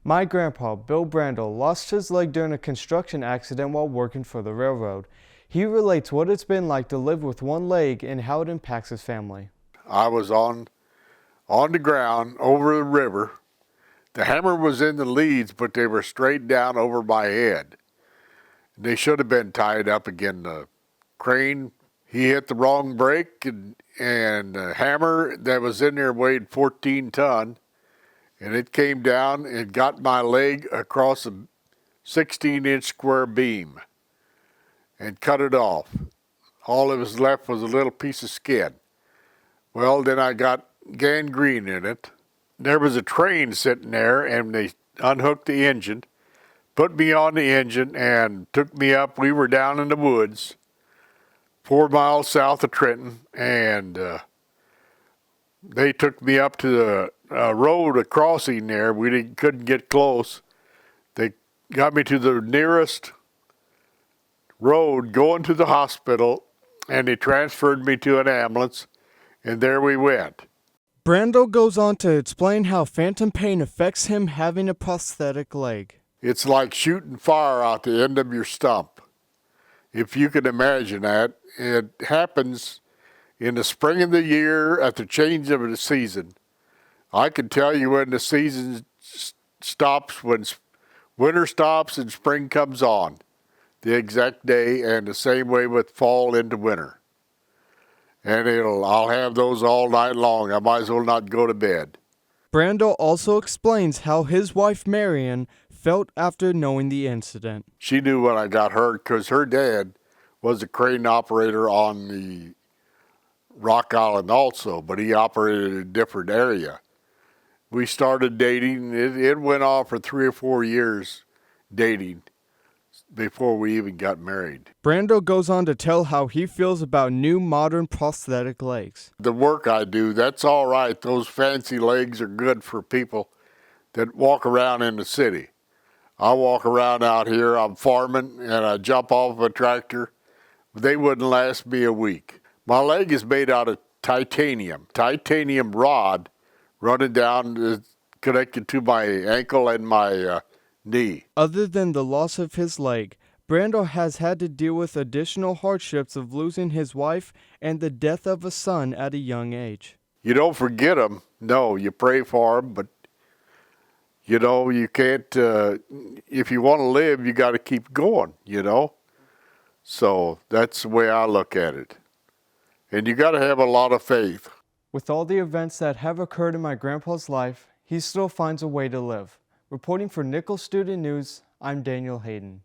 My grandpa, Bill Brandel, lost his leg during a construction accident while working for the railroad. He relates what it's been like to live with one leg and how it impacts his family. I was on the ground over the river. The hammer was in the leads, but they were straight down over my head. They should have been tied up again. The crane, he hit the wrong brake, and the hammer that was in there weighed 14 ton, and it came down and got my leg across a 16-inch square beam and cut it off. All that was left was a little piece of skin. Well, then I got gangrene in it. There was a train sitting there, and they unhooked the engine, put me on the engine, and took me up. We were down in the woods, 4 miles south of Trenton, and they took me up to the road, a crossing there. We couldn't get close. They got me to the nearest road going to the hospital, and they transferred me to an ambulance, and there we went. Brandel goes on to explain how phantom pain affects him having a prosthetic leg. It's like shooting fire out the end of your stump. If you can imagine that, it happens in the spring of the year at the change of the season. I can tell you when the season stops, when winter stops and spring comes on, the exact day, and the same way with fall into winter. And I'll have those all night long. I might as well not go to bed. Brandel also explains how his wife Marion felt after knowing the incident. She knew when I got hurt because her dad was a crane operator on the Rock Island also, but he operated in a different area. We started dating. It went on for 3 or 4 years dating before we even got married. Brandel goes on to tell how he feels about new modern prosthetic legs. The work I do, that's all right. Those fancy legs are good for people that walk around in the city. I walk around out here, I'm farming, and I jump off of a tractor. They wouldn't last me a week. My leg is made out of titanium rod running down, connected to my ankle and my knee. Other than the loss of his leg, Brandel has had to deal with additional hardships of losing his wife and the death of a son at a young age. You don't forget them. No, you pray for them, but you know, you can't, if you want to live, you got to keep going, you know? So that's the way I look at it. And you got to have a lot of faith. With all the events that have occurred in my grandpa's life, he still finds a way to live. Reporting for Nicholls Student News, I'm Daniel Hayden.